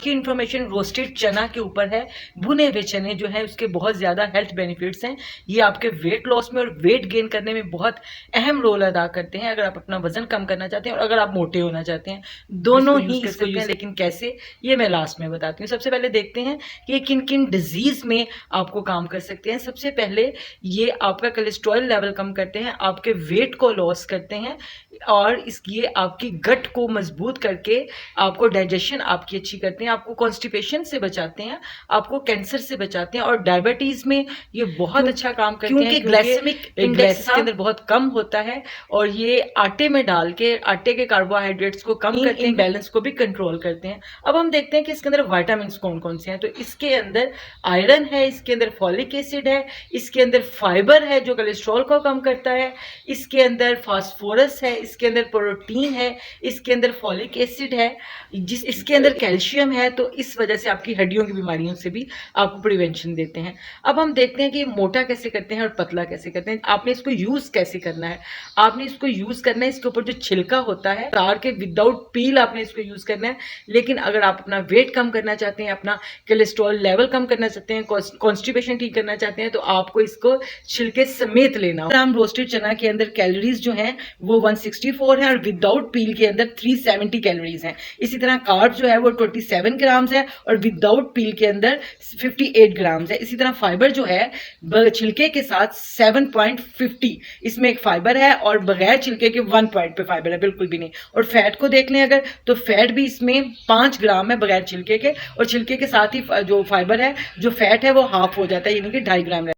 की information roasted चना के ऊपर है। भुने हुए चने जो है उसके बहुत ज़्यादा हेल्थ बेनिफिट्स हैं। ये आपके वेट लॉस में और वेट गेन करने में बहुत अहम रोल अदा करते हैं। अगर आप अपना वजन कम करना चाहते हैं और अगर आप मोटे होना चाहते हैं, दोनों ही इसको यूज़, लेकिन कैसे ये मैं लास्ट में बताती हूँ। सबसे पहले देखते हैं कि ये किन किन डिजीज़ में आपको काम कर सकते हैं। सबसे पहले ये आपका कोलेस्ट्रॉल लेवल कम करते हैं, आपके वेट को लॉस करते हैं और ये आपकी गट को मजबूत करके आपको डाइजेशन आपकी अच्छी करते हैं, आपको कॉन्स्टिपेशन से बचाते हैं, आपको कैंसर से बचाते हैं और डायबिटीज में ये बहुत अच्छा काम करते हैं क्योंकि ग्लाइसेमिक इंडेक्स के अंदर बहुत कम होता है और ये आटे में डाल के आटे के कार्बोहाइड्रेट्स को कम करते हैं, बैलेंस को भी कंट्रोल करते हैं। अब हम देखते हैं कि इसके अंदर विटामिन कौन कौन से हैं। तो इसके अंदर आयरन है, इसके अंदर फॉलिक एसिड है, इसके अंदर फाइबर है जो कोलेस्ट्रॉल को कम करता है, इसके अंदर फास्फोरस है, इसके अंदर प्रोटीन है, इसके अंदर फॉलिक एसिड है, इसके अंदर कैल्शियम है। तो इस वजह से आपकी हड्डियों की बीमारियों से भी आपको प्रिवेंशन देते हैं। अब हम देखते हैं कि मोटा कैसे करते हैं और पतला कैसे करते हैं। आपने इसको यूज कैसे करना है। आपने इसको यूज करना है, इसके ऊपर जो छिलका होता है तार के विदाउट पील आपने इसको यूज करना है। लेकिन अगर आप अपना वेट कम करना चाहते हैं, अपना कोलेस्ट्रॉल लेवल कम करना चाहते हैं, कॉन्स्टिपेशन ठीक करना चाहते हैं, तो आपको इसको छिलके समेत लेना। ग्राम रोस्टेड चना के अंदर कैलोरीज जो है वो 164 है और विदाउट पील के अंदर 370 कैलोरीज हैं। इसी तरह कार्ब जो है वो 27 ग्राम्स है और विदाउट पील के अंदर 58 ग्राम्स है। इसी तरह फाइबर जो है छिलके के साथ 7.50 इसमें एक फाइबर है और बगैर छिलके के 1 पॉइंट पे फाइबर है, बिल्कुल भी नहीं। और फैट को देख लें अगर, तो फैट भी इसमें 5 ग्राम है बगैर छिलके के और छिलके के साथ ही जो फाइबर है, जो फैट है वो हाफ हो जाता है, यानी कि 2.5 ग्राम।